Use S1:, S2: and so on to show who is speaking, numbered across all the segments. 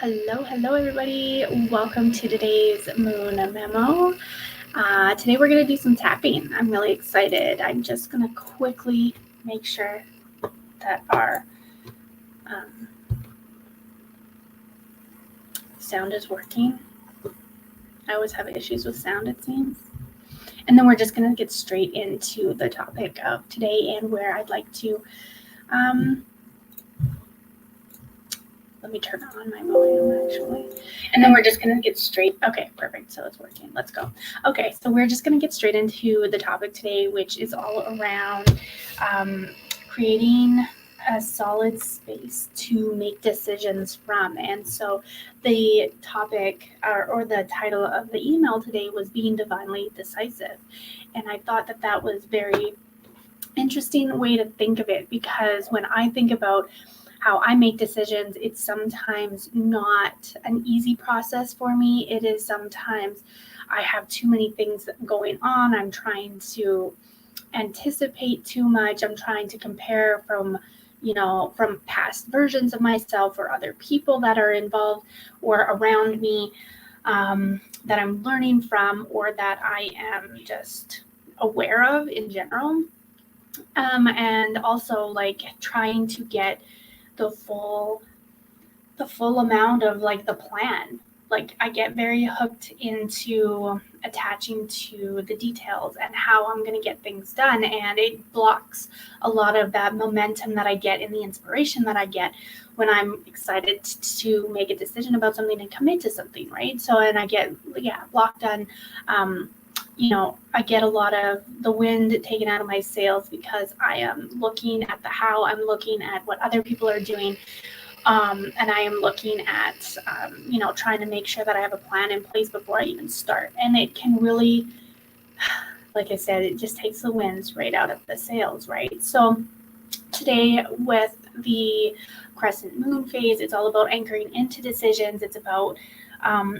S1: Hello everybody. Welcome to today's Moon Memo. Today we're going to do some tapping. I'm really excited. I'm just going to quickly make sure that our sound is working. I always have issues with sound, it seems. And then we're just going to get straight into the topic of today and where I'd like to let me turn on my volume actually. And then we're just going to get straight. Okay, perfect. So it's working. Let's go. Okay, so we're just going to get straight into the topic today, which is all around creating a solid space to make decisions from. And so the topic or the title of the email today was being divinely decisive. And I thought that that was very interesting way to think of it, because when I think about how I make decisions, it's sometimes not an easy process for me. It is sometimes I have too many things going on. I'm trying to anticipate too much. I'm trying to compare from past versions of myself or other people that are involved or around me that I'm learning from or that I am just aware of in general. And also like trying to get the full amount of like the plan. Like I get very hooked into attaching to the details and how I'm going to get things done, and it blocks a lot of that momentum that I get and the inspiration that I get when I'm excited to make a decision about something and commit to something, right? So, and I get blocked on I get a lot of the wind taken out of my sails because I am looking at the how, I'm looking at what other people are doing, and I am looking at, trying to make sure that I have a plan in place before I even start. And it can really, like I said, it just takes the winds right out of the sails, right? So today with the crescent moon phase, it's all about anchoring into decisions. It's about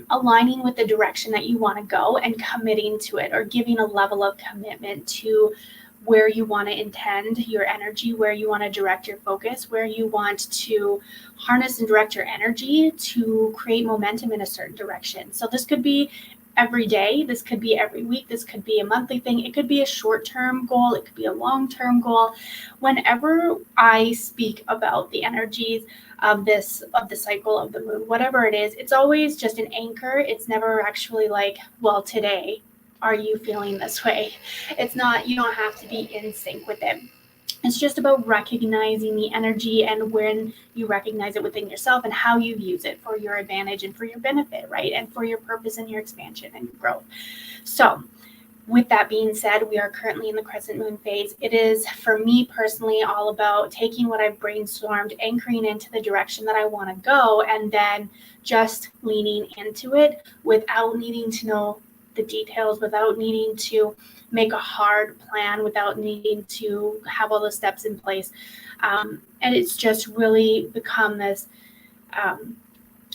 S1: aligning with the direction that you want to go and committing to it, or giving a level of commitment to where you want to intend your energy, where you want to direct your focus, where you want to harness and direct your energy to create momentum in a certain direction. So this could be every day, this could be every week, this could be a monthly thing, it could be a short-term goal, it could be a long-term goal. Whenever I speak about the energies of the cycle of the moon, whatever it is, it's always just an anchor. It's never actually like, well, today, are you feeling this way? It's not, you don't have to be in sync with it. It's just about recognizing the energy and when you recognize it within yourself and how you use it for your advantage and for your benefit, right? And for your purpose and your expansion and growth. So with that being said, we are currently in the crescent moon phase. It is, for me personally, all about taking what I've brainstormed, anchoring into the direction that I want to go, and then just leaning into it without needing to know the details, without needing to make a hard plan, without needing to have all the steps in place. And it's just really become this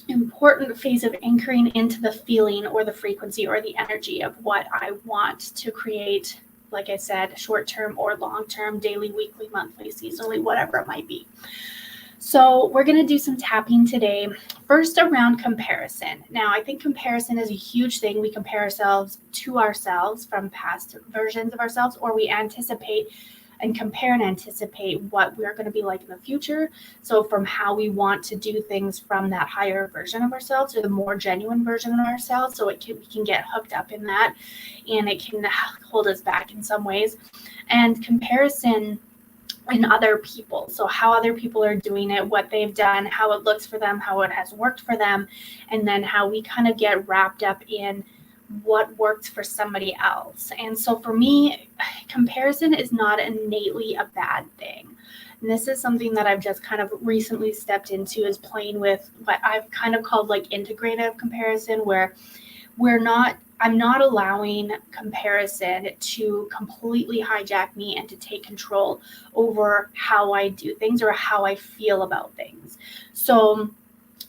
S1: important phase of anchoring into the feeling or the frequency or the energy of what I want to create, like I said, short-term or long-term, daily, weekly, monthly, seasonally, whatever it might be. So we're going to do some tapping today. First, around comparison. Now, I think comparison is a huge thing. We compare ourselves to ourselves from past versions of ourselves, or we anticipate and compare and anticipate what we're going to be like in the future. So from how we want to do things from that higher version of ourselves or the more genuine version of ourselves. So we can get hooked up in that, and it can hold us back in some ways. And comparison in other people. So how other people are doing it, what they've done, how it looks for them, how it has worked for them, and then how we kind of get wrapped up in what worked for somebody else. And so for me, comparison is not innately a bad thing. And this is something that I've just kind of recently stepped into, is playing with what I've kind of called like integrative comparison, where I'm not allowing comparison to completely hijack me and to take control over how I do things or how I feel about things. So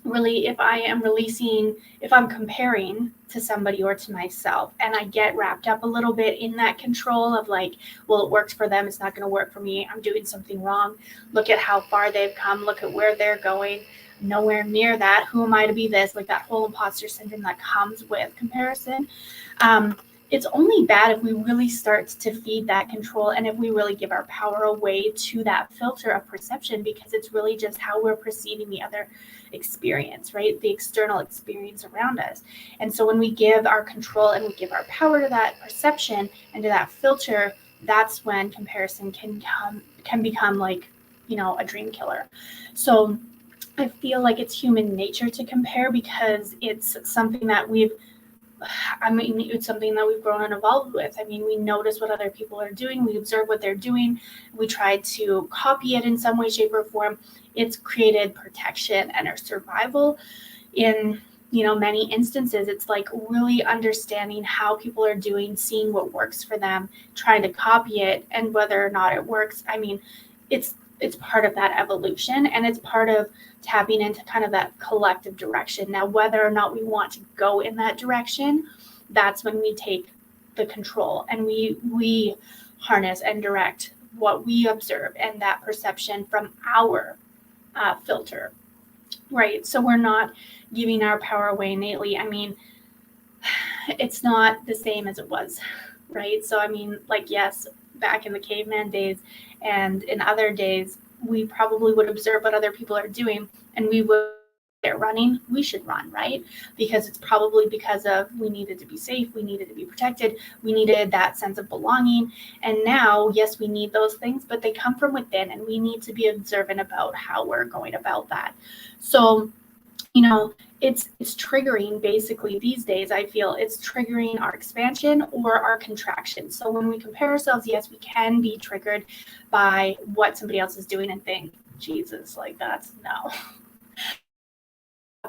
S1: really, if I'm comparing to somebody or to myself, and I get wrapped up a little bit in that control of like, well, it works for them, it's not going to work for me, I'm doing something wrong, look at how far they've come, look at where they're going, nowhere near that. Who am I to be this? Like that whole imposter syndrome that comes with comparison. It's only bad if we really start to feed that control and if we really give our power away to that filter of perception, because it's really just how we're perceiving the other experience, right? The external experience around us. And so when we give our control and we give our power to that perception and to that filter, that's when comparison can become like, a dream killer. So I feel like it's human nature to compare because it's something that it's something that we've grown and evolved with. I mean, we notice what other people are doing. We observe what they're doing. We try to copy it in some way, shape, or form. It's created protection and our survival. In, many instances, it's like really understanding how people are doing, seeing what works for them, trying to copy it, and whether or not it works. I mean, it's part of that evolution, and it's part of tapping into kind of that collective direction. Now, whether or not we want to go in that direction, that's when we take the control and we harness and direct what we observe and that perception from our filter, right? So we're not giving our power away innately. I mean, it's not the same as it was, right? So, I mean, like, yes, back in the caveman days and in other days, we probably would observe what other people are doing, and we would, they're running, we should run, right? Because it's probably because of we needed to be safe, we needed to be protected, we needed that sense of belonging. And now, yes, we need those things, but they come from within, and we need to be observant about how we're going about that. So, it's triggering basically these days. I feel it's triggering our expansion or our contraction. So when we compare ourselves, yes, we can be triggered by what somebody else is doing and think, Jesus, like that's no.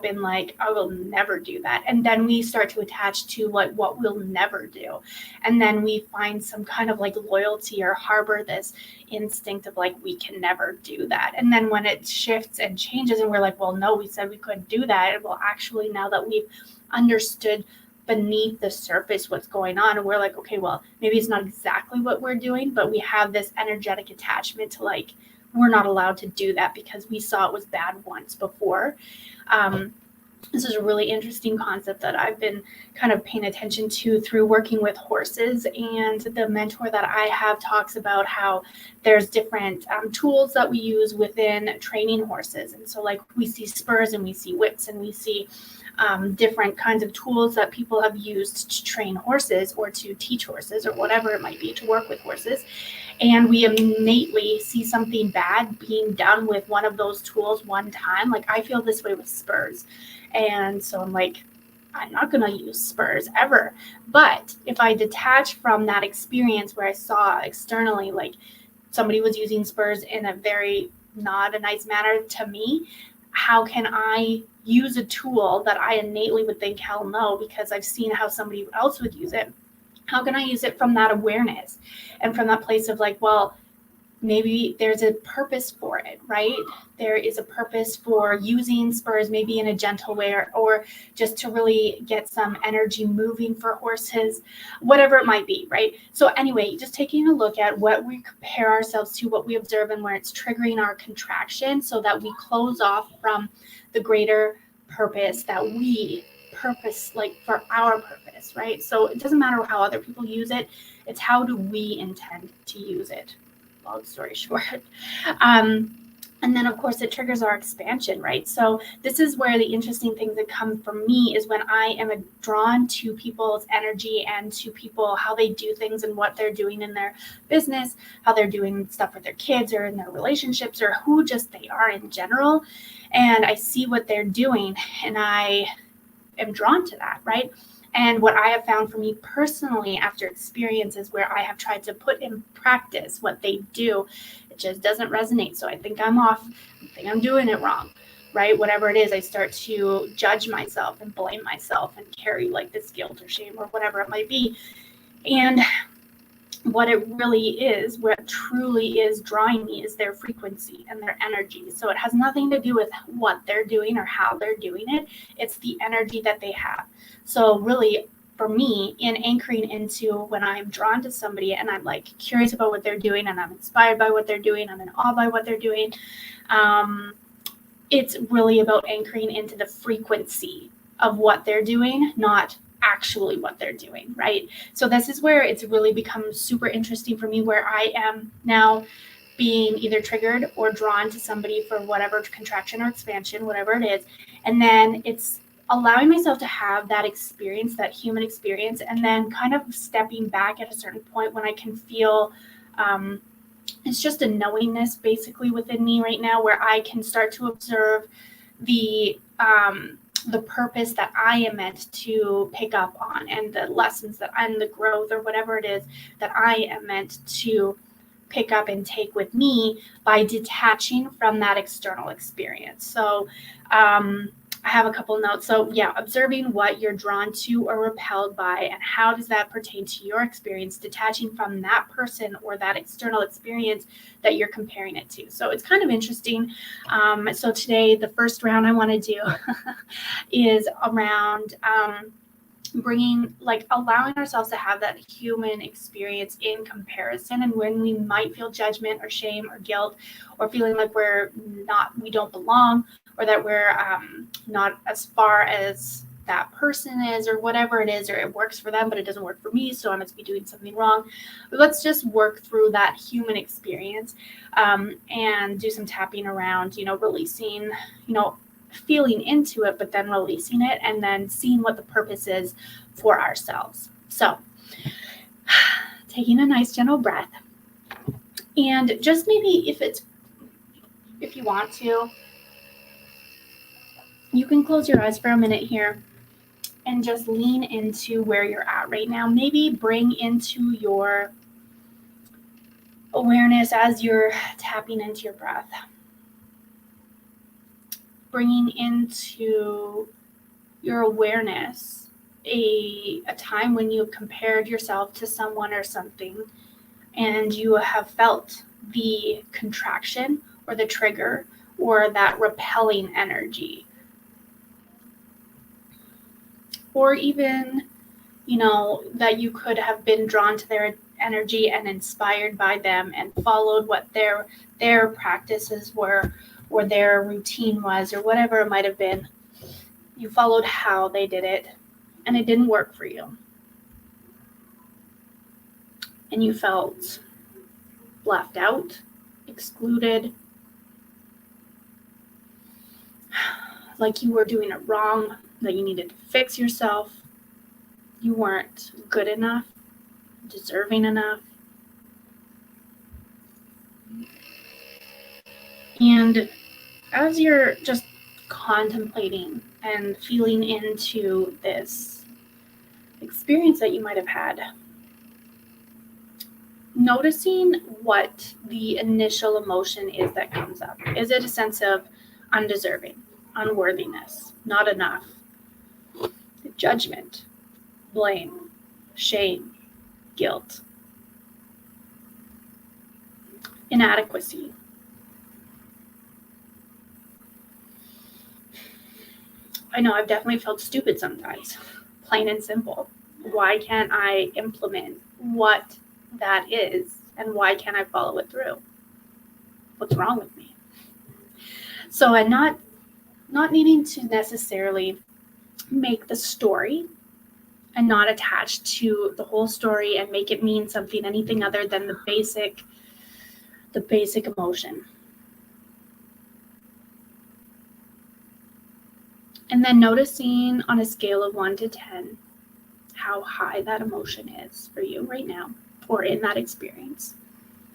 S1: Been like, I will never do that. And then we start to attach to like what we'll never do. And then we find some kind of like loyalty or harbor this instinct of like, we can never do that. And then when it shifts and changes and we're like, well, no, we said we couldn't do that. Well, actually, now that we've understood beneath the surface what's going on, and we're like, okay, well, maybe it's not exactly what we're doing, but we have this energetic attachment to like, we're not allowed to do that because we saw it was bad once before. This is a really interesting concept that I've been kind of paying attention to through working with horses. And the mentor that I have talks about how there's different tools that we use within training horses. And so like we see spurs and we see whips and we see different kinds of tools that people have used to train horses or to teach horses or whatever it might be to work with horses. And we innately see something bad being done with one of those tools one time. Like I feel this way with spurs. And so I'm like, I'm not going to use spurs ever. But if I detach from that experience where I saw externally, like somebody was using spurs in a very not a nice manner to me, how can I use a tool that I innately would think, hell no, because I've seen how somebody else would use it? How can I use it from that awareness and from that place of like, well, maybe there's a purpose for it, right? There is a purpose for using spurs, maybe in a gentle way, or just to really get some energy moving for horses, whatever it might be, right? So anyway, just taking a look at what we compare ourselves to, what we observe, and where it's triggering our contraction so that we close off from the greater purpose that we purpose, like for our purpose, right? So it doesn't matter how other people use it. It's how do we intend to use it? Long story short. And then, of course, it triggers our expansion, right? So this is where the interesting things that come from me is when I am drawn to people's energy and to people, how they do things and what they're doing in their business, how they're doing stuff with their kids or in their relationships or who just they are in general. And I see what they're doing and I am drawn to that, right? And what I have found for me personally after experiences where I have tried to put in practice what they do, it just doesn't resonate. So I think I'm off. I think I'm doing it wrong, right? Whatever it is, I start to judge myself and blame myself and carry like this guilt or shame or whatever it might be. And what it really is, what truly is drawing me is their frequency and their energy. So it has nothing to do with what they're doing or how they're doing it. It's the energy that they have. So really, for me, in anchoring into when I'm drawn to somebody and I'm like curious about what they're doing and I'm inspired by what they're doing, I'm in awe by what they're doing, it's really about anchoring into the frequency of what they're doing, not actually what they're doing, right? So this is where it's really become super interesting for me, where I am now being either triggered or drawn to somebody for whatever contraction or expansion, whatever it is. And then it's allowing myself to have that experience, that human experience, and then kind of stepping back at a certain point when I can feel it's just a knowingness basically within me right now, where I can start to observe the purpose that I am meant to pick up on, and the lessons that and the growth or whatever it is that I am meant to pick up and take with me by detaching from that external experience. So I have a couple notes. So yeah, observing what you're drawn to or repelled by, and how does that pertain to your experience, detaching from that person or that external experience that you're comparing it to. So it's kind of interesting. So today, the first round I want to do is around allowing ourselves to have that human experience in comparison, and when we might feel judgment or shame or guilt, or feeling like we don't belong, or that we're not as far as that person is, or whatever it is, or it works for them but it doesn't work for me, so I must be doing something wrong. But let's just work through that human experience and do some tapping around, releasing, feeling into it, but then releasing it, and then seeing what the purpose is for ourselves. So taking a nice gentle breath, and just maybe if you want to, you can close your eyes for a minute here and just lean into where you're at right now. Maybe bring into your awareness, as you're tapping into your breath, bringing into your awareness a time when you have compared yourself to someone or something, and you have felt the contraction or the trigger or that repelling energy. Or even, that you could have been drawn to their energy and inspired by them and followed what their practices were, or their routine was, or whatever it might have been. You followed how they did it, and it didn't work for you. And you felt left out, excluded, like you were doing it wrong, that you needed to fix yourself. You weren't good enough, deserving enough. And as you're just contemplating and feeling into this experience that you might have had, noticing what the initial emotion is that comes up. Is it a sense of undeserving, unworthiness, not enough, judgment, blame, shame, guilt, inadequacy? I know I've definitely felt stupid sometimes, plain and simple. Why can't I implement what that is, and why can't I follow it through? What's wrong with me? So I'm not needing to necessarily make the story and not attach to the whole story and make it mean something, anything other than the basic emotion. And then noticing on a scale of 1 to 10 how high that emotion is for you right now, or in that experience.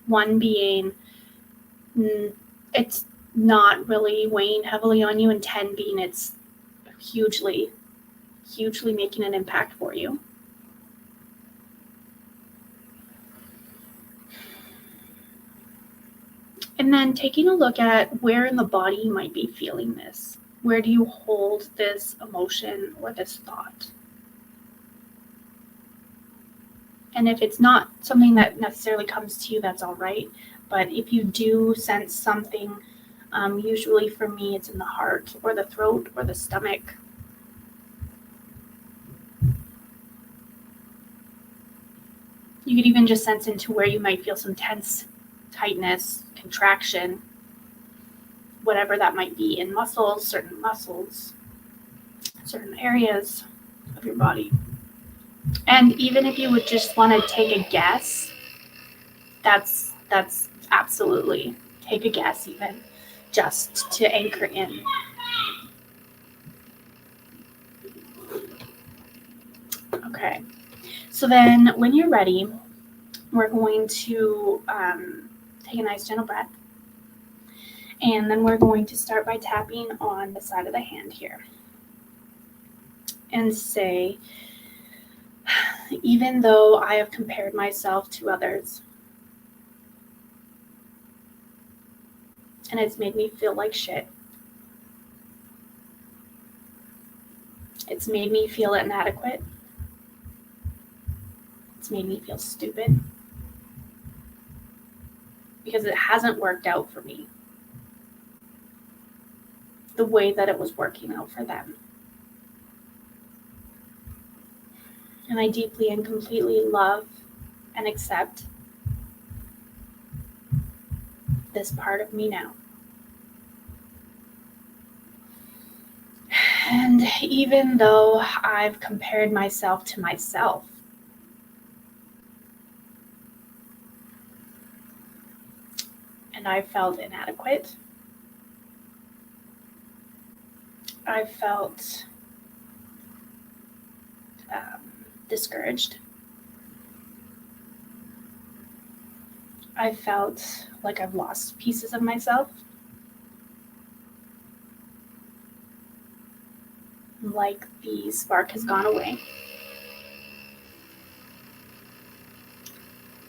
S1: 1 being it's not really weighing heavily on you, and 10 being it's hugely making an impact for you. And then taking a look at where in the body you might be feeling this. Where do you hold this emotion or this thought? And if it's not something that necessarily comes to you, that's all right. But if you do sense something, usually for me, it's in the heart or the throat or the stomach. You could even just sense into where you might feel some tense, tightness, contraction, whatever that might be in muscles, certain areas of your body. And even if you would just want to take a guess, that's absolutely, take a guess even, just to anchor in. Okay, so then when you're ready, we're going to take a nice gentle breath. And then we're going to start by tapping on the side of the hand here. And say, even though I have compared myself to others, and it's made me feel like shit, it's made me feel inadequate, it's made me feel stupid, because it hasn't worked out for me the way that it was working out for them. And I deeply and completely love and accept this part of me now. And even though I've compared myself to myself, and I felt inadequate, I felt discouraged, I felt like I've lost pieces of myself, like the spark has gone away,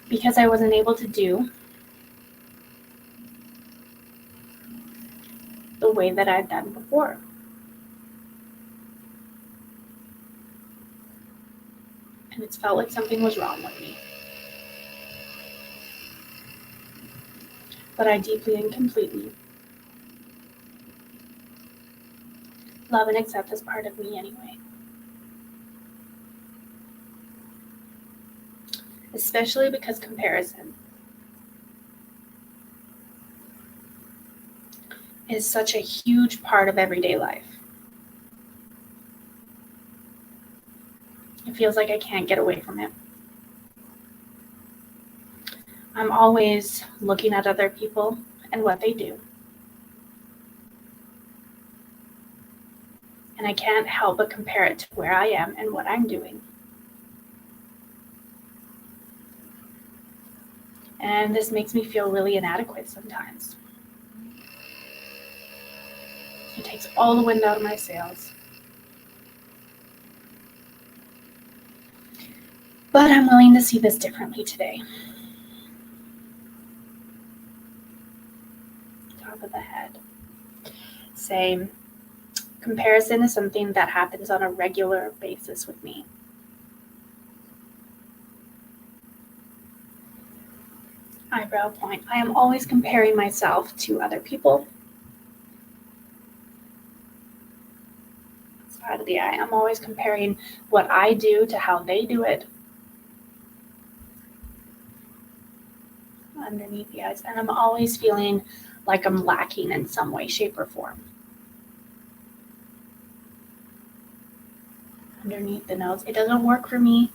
S1: because I wasn't able to do the way that I'd done before. And it's felt like something was wrong with me. But I deeply and completely love and accept this part of me anyway. Especially because comparison is such a huge part of everyday life. It feels like I can't get away from it. I'm always looking at other people and what they do. And I can't help but compare it to where I am and what I'm doing. And this makes me feel really inadequate sometimes. It takes all the wind out of my sails. But I'm willing to see this differently today. Top of the head. Say, comparison is something that happens on a regular basis with me. Eyebrow point. I am always comparing myself to other people. Side of the eye. I'm always comparing what I do to how they do it. Underneath the eyes. And I'm always feeling like I'm lacking in some way, shape, or form. Underneath the nose. It doesn't work for me.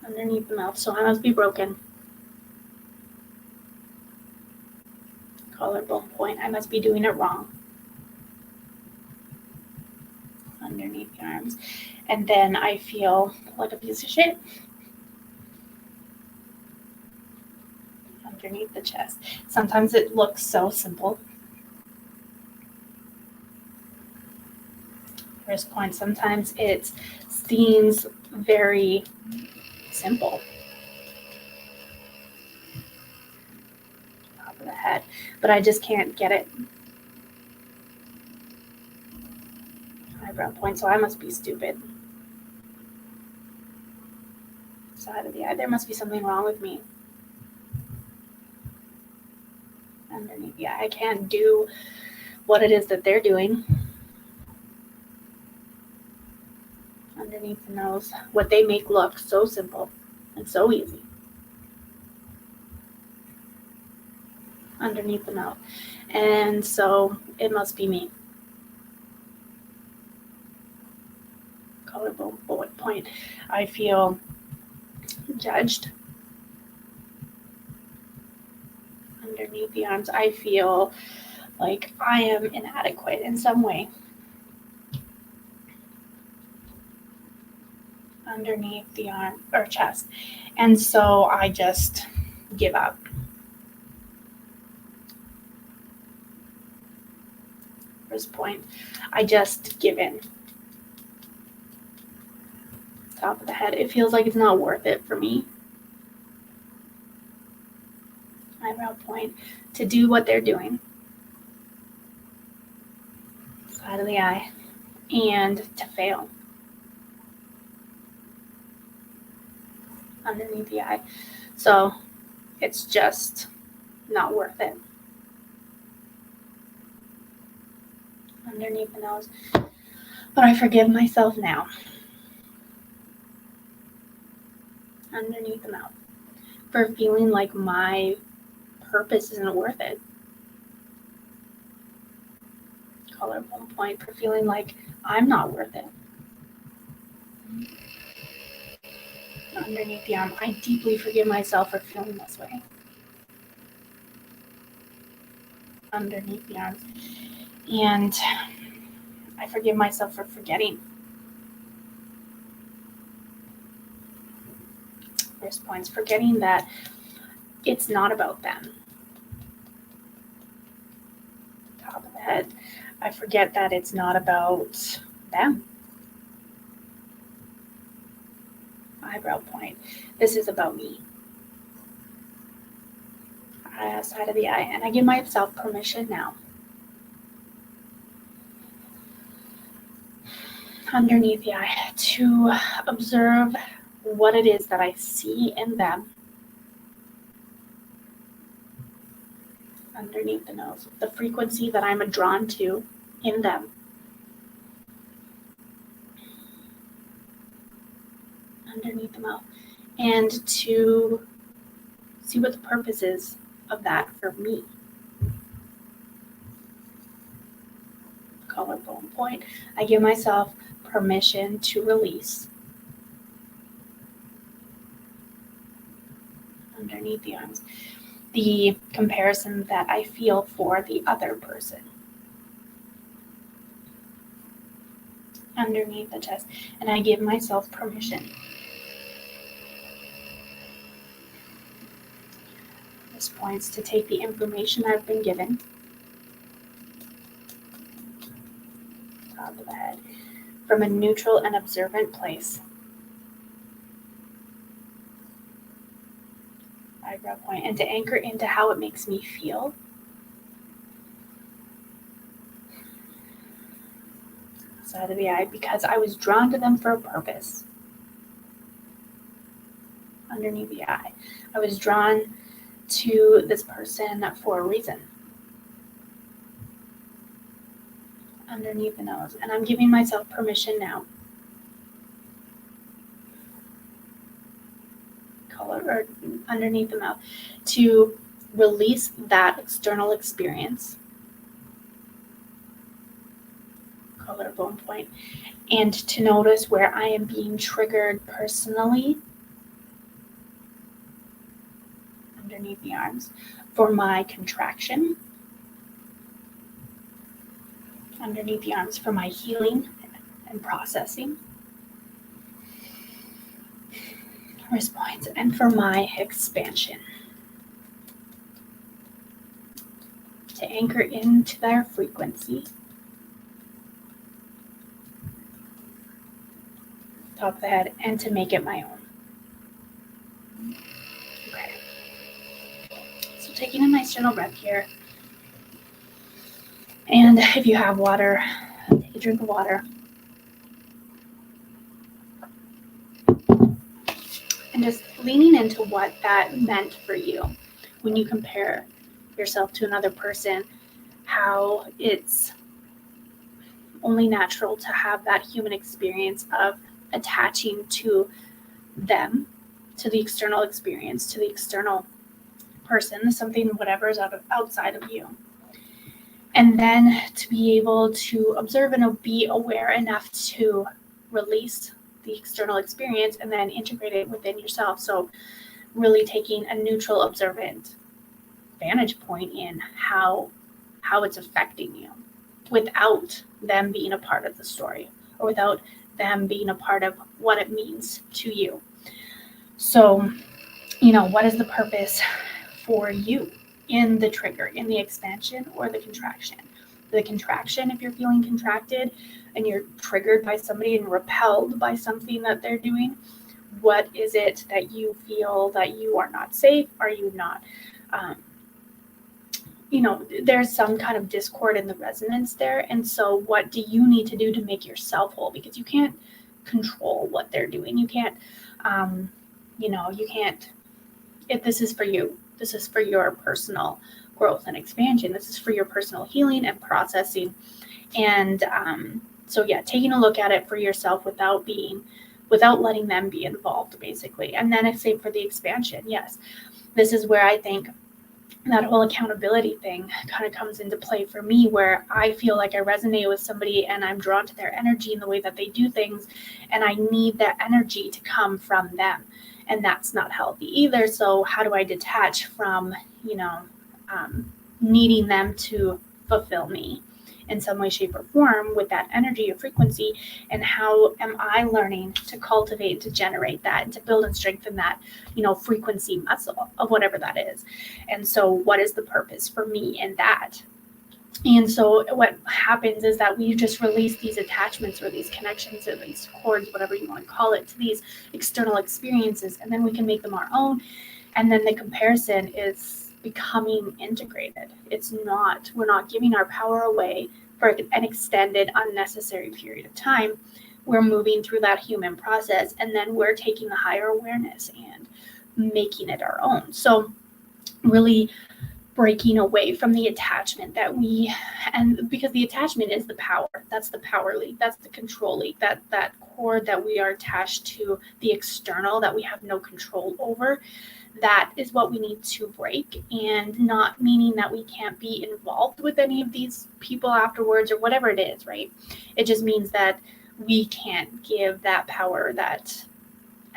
S1: Underneath the mouth. So I must be broken. Collarbone point. I must be doing it wrong. Underneath the arms. And then I feel like a piece of shit. Underneath the chest. Sometimes it looks so simple. Wrist point. Sometimes it seems very simple. Top of the head. But I just can't get it. Eyebrow point. So I must be stupid. Side of the eye. There must be something wrong with me. Underneath the eye. I can't do what it is that they're doing. Underneath the nose. What they make look so simple and so easy. underneath the mouth. And so it must be me. Collarbone bullet point. I feel judged. Underneath the arms, I feel like I am inadequate in some way. Underneath the arm or chest. And so I just give up. First point, I just give in. Top of the head, it feels like it's not worth it for me. Eyebrow point, to do what they're doing. Side of the eye, and to fail. Underneath the eye. So it's just not worth it. Underneath the nose. But I forgive myself now. Underneath the mouth. For feeling like my purpose isn't worth it. Collarbone point, for feeling like I'm not worth it. Underneath the arm, I deeply forgive myself for feeling this way. Underneath the arms. And I forgive myself for forgetting. Wrist points, forgetting that it's not about them. Top of the head, I forget that it's not about them. Eyebrow point, this is about me. Side of the eye, and I give myself permission now. Underneath the eye, to observe what it is that I see in them. Underneath the nose, the frequency that I'm drawn to in them. Underneath the mouth, and to see what the purpose is of that for me. Collarbone point, I give myself permission to release. Underneath the arms, the comparison that I feel for the other person. Underneath the chest, and I give myself permission. This points to take the information I've been given. Top of the head, from a neutral and observant place. Eyebrow point, and to anchor into how it makes me feel. Side of the eye, because I was drawn to them for a purpose. Underneath the eye, I was drawn to this person for a reason. Underneath the nose, and I'm giving myself permission now. Or underneath the mouth, to release that external experience. Collarbone point, and to notice where I am being triggered personally. Underneath the arms, for my contraction. Underneath the arms, for my healing and processing. Wrist points, and for my expansion. To anchor into their frequency. Top of the head, and to make it my own. Okay. So taking a nice gentle breath here. And if you have water, take a drink of water. And just leaning into what that meant for you when you compare yourself to another person, how it's only natural to have that human experience of attaching to them, to the external experience, to the external person, something, whatever is outside of you. And then to be able to observe and be aware enough to release the external experience and then integrate it within yourself. So really taking a neutral, observant vantage point in how it's affecting you without them being a part of the story or without them being a part of what it means to you. So, what is the purpose for you in the trigger, in the expansion or the contraction? The contraction, if you're feeling contracted and you're triggered by somebody and repelled by something that they're doing, what is it that you feel that you are not safe? Are you not, there's some kind of discord in the resonance there. And so what do you need to do to make yourself whole? Because you can't control what they're doing. You can't, you can't, if this is for you, this is for your personal growth and expansion. This is for your personal healing and processing. And taking a look at it for yourself without letting them be involved, basically. And then it's same for the expansion. Yes, this is where I think that whole accountability thing kind of comes into play for me, where I feel like I resonate with somebody and I'm drawn to their energy and the way that they do things, and I need that energy to come from them. And that's not healthy either. So how do I detach from, needing them to fulfill me in some way, shape, or form with that energy or frequency? And how am I learning to cultivate, to generate that, and to build and strengthen that, frequency muscle of whatever that is? And so what is the purpose for me in that? And so what happens is that we just release these attachments or these connections or these cords, whatever you want to call it, to these external experiences, and then we can make them our own. And then the comparison is becoming integrated. We're not giving our power away for an extended, unnecessary period of time. We're moving through that human process, and then we're taking the higher awareness and making it our own. So really breaking away from the attachment and because the attachment is the power. That's the power leak. That's the control leak. That cord that we are attached to the external that we have no control over. That is what we need to break, and not meaning that we can't be involved with any of these people afterwards or whatever it is, right? It just means that we can't give that power, that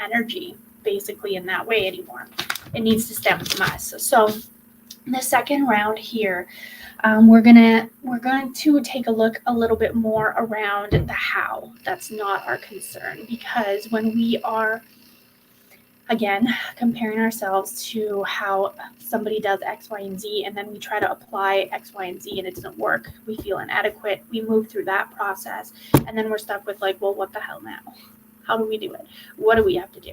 S1: energy, basically in that way anymore. It needs to stem from us. So the second round here, we're going to take a look a little bit more around the how. That's not our concern, because when we are, again, comparing ourselves to how somebody does X, Y, and Z, and then we try to apply X, Y, and Z and it doesn't work, we feel inadequate, we move through that process, and then we're stuck with like, well, what the hell now? How do we do it? What do we have to do?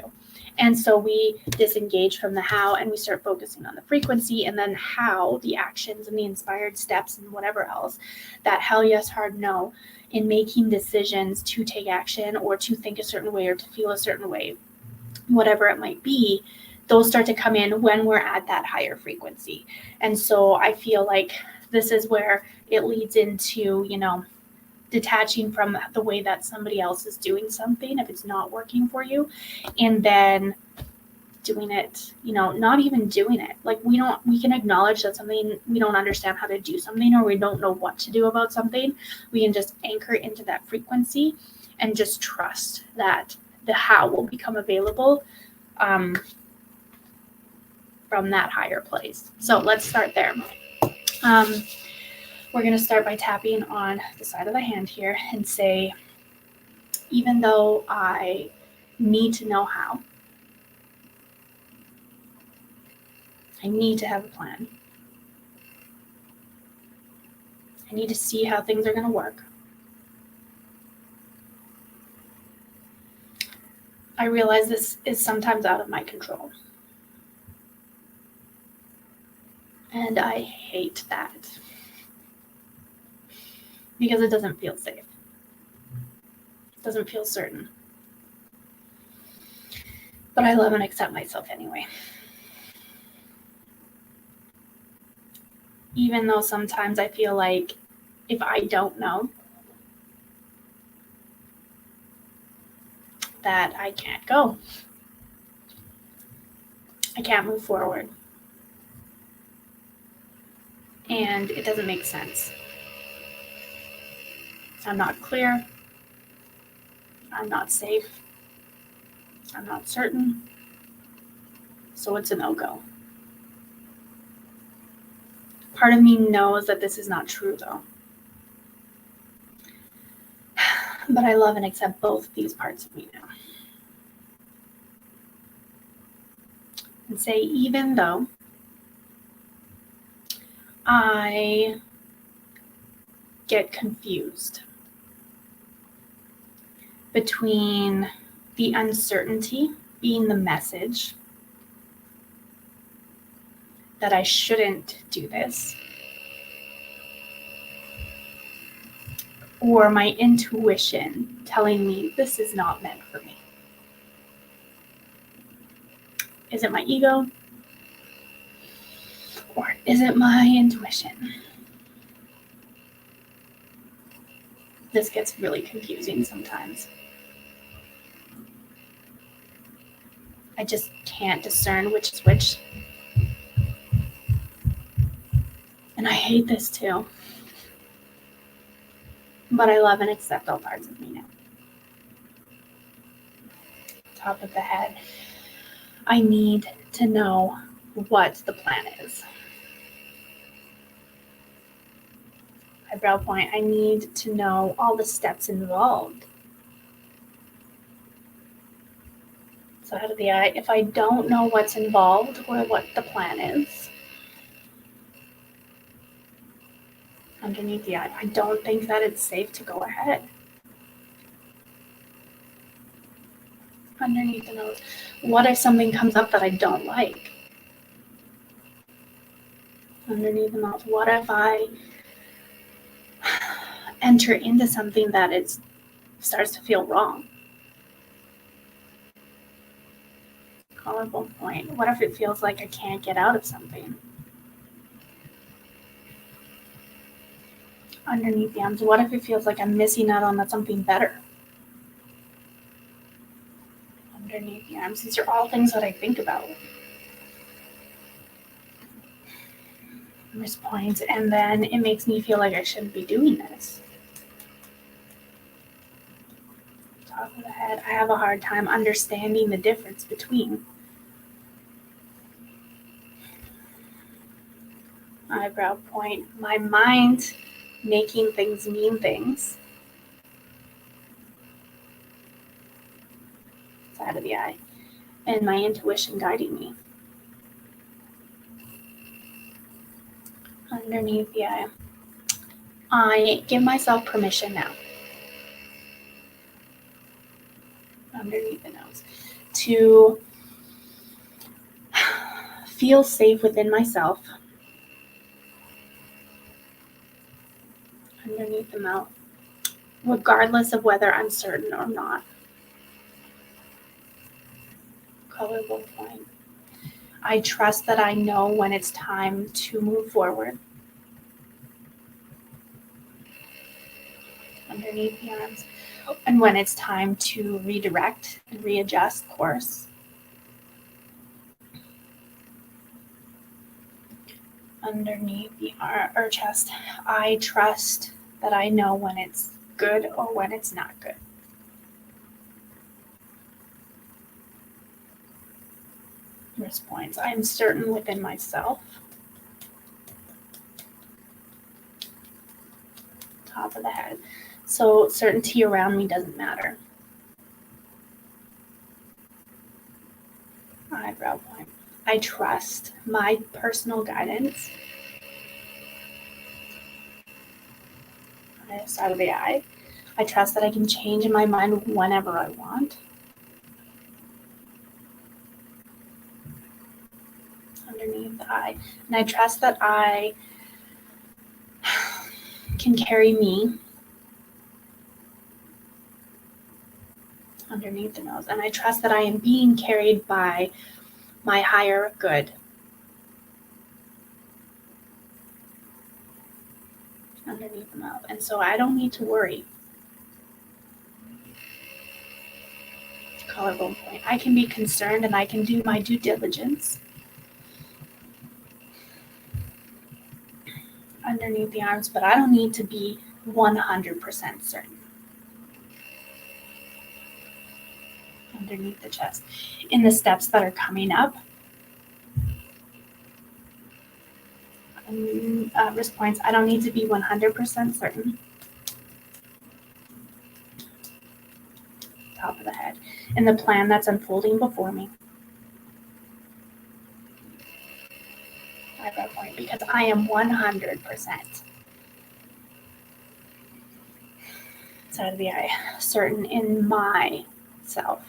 S1: And so we disengage from the how and we start focusing on the frequency, and then how, the actions and the inspired steps and whatever else, that hell yes, hard no, in making decisions to take action or to think a certain way or to feel a certain way, whatever it might be, those start to come in when we're at that higher frequency. And so I feel like this is where it leads into, detaching from the way that somebody else is doing something if it's not working for you, and then doing it, not even doing it. Like we can acknowledge that something, we don't understand how to do something, or we don't know what to do about something. We can just anchor into that frequency and just trust that the how will become available from that higher place. So let's start there. We're going to start by tapping on the side of the hand here and say, even though I need to know how, I need to have a plan. I need to see how things are going to work. I realize this is sometimes out of my control. And I hate that, because it doesn't feel safe. It doesn't feel certain. But I love and accept myself anyway. Even though sometimes I feel like if I don't know, that I can't go. I can't move forward. and it doesn't make sense. I'm not clear. I'm not safe. I'm not certain. So it's a no-go. Part of me knows that this is not true, though. But I love and accept both of these parts of me now. And say, even though I get confused between the uncertainty being the message that I shouldn't do this, or my intuition telling me this is not meant for me. Is it my ego? Or is it my intuition? This gets really confusing sometimes. I just can't discern which is which. And I hate this too. But I love and accept all parts of me now. Top of the head. I need to know what the plan is. Eyebrow point. I need to know all the steps involved. Side of the eye. If I don't know what's involved or what the plan is, underneath the eye, I don't think that it's safe to go ahead. Underneath the nose. What if something comes up that I don't like? Underneath the mouth. What if I enter into something that it starts to feel wrong? Collarbone point. What if it feels like I can't get out of something? Underneath the arms. What if it feels like I'm missing out on something better? Underneath the arms. These are all things that I think about. Wrist points, and then it makes me feel like I shouldn't be doing this. Top of the head. I have a hard time understanding the difference between. Eyebrow point. My mind making things mean things. Side of the eye. And my intuition guiding me. Underneath the eye. I give myself permission now. Underneath the nose. To feel safe within myself. Underneath the mouth. Regardless of whether I'm certain or not. Collarbone point. I trust that I know when it's time to move forward. Underneath the arms. And when it's time to redirect and readjust course. Underneath the chest. I trust that I know when it's good or when it's not good. Wrist points. I'm certain within myself. Top of the head. So certainty around me doesn't matter. Eyebrow point. I trust my personal guidance. Side of the eye. I trust that I can change my mind whenever I want. Underneath the eye. And I trust that I can carry me. Underneath the nose. And I trust that I am being carried by my higher good. Underneath the mouth. And so I don't need to worry. Collarbone point. I can be concerned and I can do my due diligence. underneath the arms, but I don't need to be 100% certain. Underneath the chest. In the steps that are coming up, wrist points, I don't need to be 100% certain. Top of the head. In the plan that's unfolding before me. Eyebrow point, because I am 100% side of the eye, certain in myself.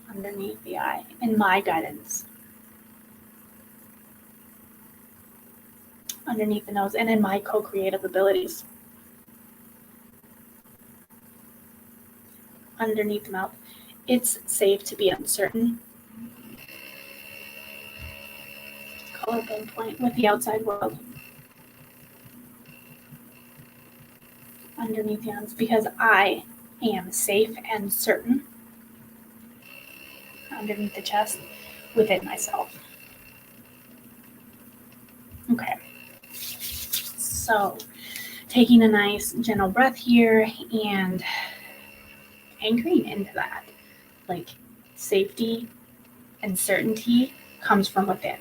S1: Underneath the eye, in my guidance. Underneath the nose, and in my co-creative abilities. Underneath the mouth, it's safe to be uncertain. Collarbone point with the outside world. Underneath the arms, because I am safe and certain. Underneath the chest, within myself. Okay. So, taking a nice gentle breath here and anchoring into that. Like, safety and certainty comes from within.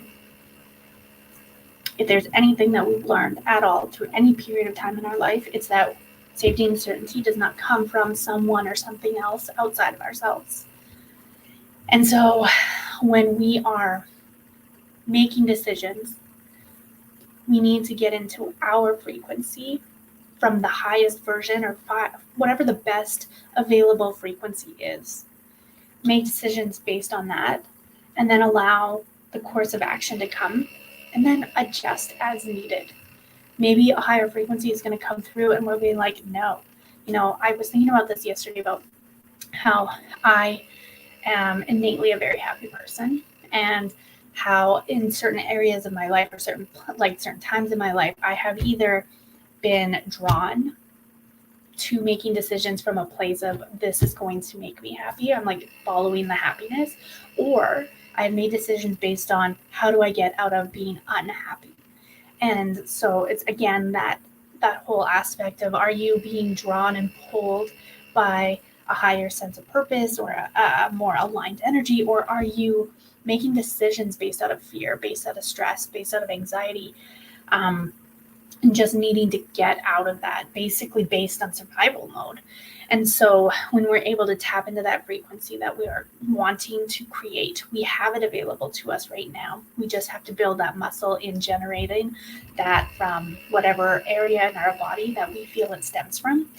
S1: If there's anything that we've learned at all through any period of time in our life, it's that safety and certainty does not come from someone or something else outside of ourselves. And so when we are making decisions, we need to get into our frequency from the highest version or whatever the best available frequency is. Make decisions based on that, and then allow the course of action to come, and then adjust as needed. Maybe a higher frequency is going to come through and we'll be like, no. I was thinking about this yesterday about how I am innately a very happy person, and how in certain areas of my life or certain times in my life, I have either been drawn to making decisions from a place of this is going to make me happy. I'm like following the happiness, or I've made decisions based on how do I get out of being unhappy. And so it's again that whole aspect of, are you being drawn and pulled by a higher sense of purpose or a more aligned energy, or are you making decisions based out of fear, based out of stress, based out of anxiety, and just needing to get out of that, basically based on survival mode. And so when we're able to tap into that frequency that we are wanting to create, we have it available to us right now. We just have to build that muscle in generating that from whatever area in our body that we feel it stems from.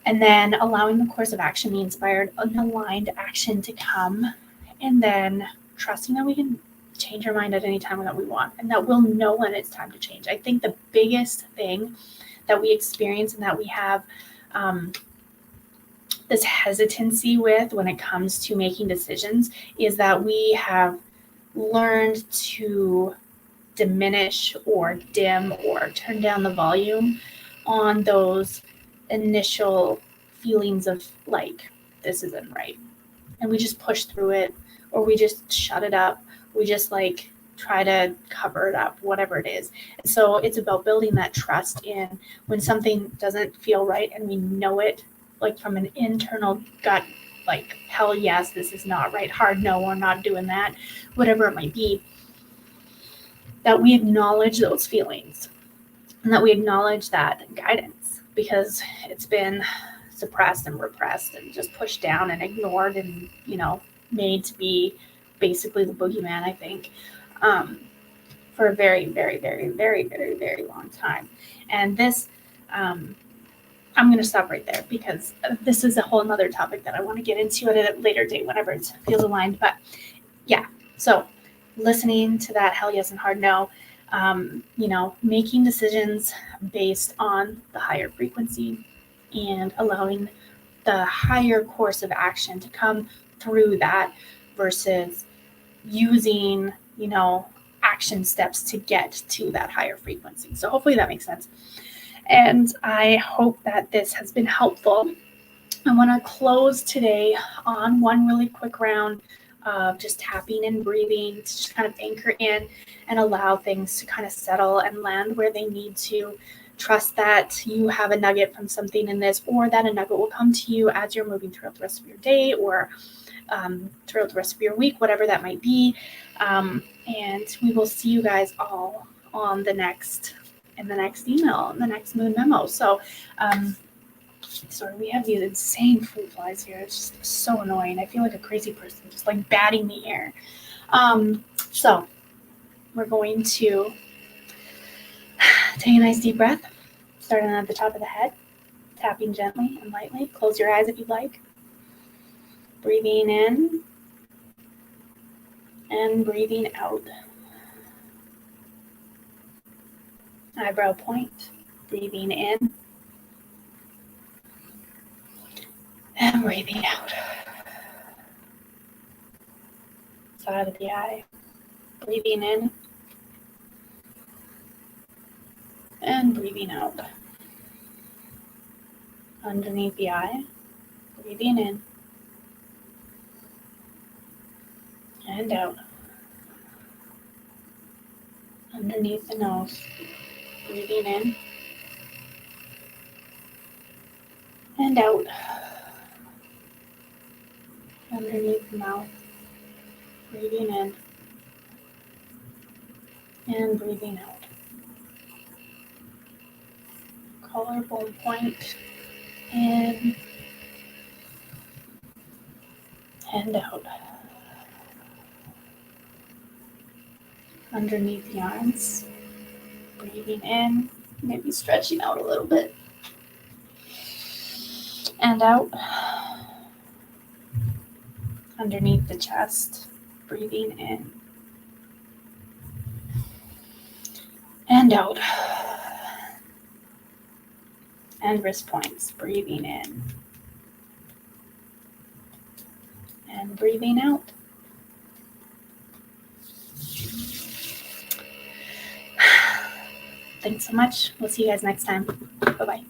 S1: And then allowing the course of action, the inspired and aligned action to come, and then trusting that we can change our mind at any time that we want, and that we'll know when it's time to change. I think the biggest thing that we experience and that we have this hesitancy with when it comes to making decisions is that we have learned to diminish or dim or turn down the volume on those initial feelings of like, this isn't right. And we just push through it, or we just shut it up. We just like try to cover it up, whatever it is. And so it's about building that trust in when something doesn't feel right and we know it, like from an internal gut, like, hell yes, this is not right. Hard no, we're not doing that, whatever it might be. That we acknowledge those feelings and that we acknowledge that guidance, because it's been suppressed and repressed and just pushed down and ignored and, made to be basically the boogeyman, I think, for a very, very, very, very, very, very long time. And this, I'm going to stop right there because this is a whole nother topic that I want to get into at a later date whenever it feels aligned. But yeah, so listening to that hell yes and hard no, making decisions based on the higher frequency and allowing the higher course of action to come through that versus using, action steps to get to that higher frequency. So hopefully that makes sense. And I hope that this has been helpful. I want to close today on one really quick round of just tapping and breathing to just kind of anchor in and allow things to kind of settle and land where they need to. Trust that you have a nugget from something in this, or that a nugget will come to you as you're moving throughout the rest of your day, or throughout the rest of your week, whatever that might be. And we will see you guys all on the next email, in the next moon memo. So sorry, we have these insane fruit flies here. It's just so annoying. I feel like a crazy person just like batting the air. So we're going to take a nice deep breath, starting at the top of the head, tapping gently and lightly. Close your eyes if you'd like. Breathing in and breathing out. Eyebrow point. Breathing in and breathing out. Side of the eye. Breathing in and breathing out. Underneath the eye. Breathing in and out. Underneath the nose. Breathing in and out. Underneath the mouth. Breathing in and breathing out. Collarbone point. In and out. Underneath the arms. Breathing in. Maybe stretching out a little bit. And out. Underneath the chest. Breathing in. And out. And wrist points. Breathing in. And breathing out. Thanks so much. We'll see you guys next time. Bye-bye.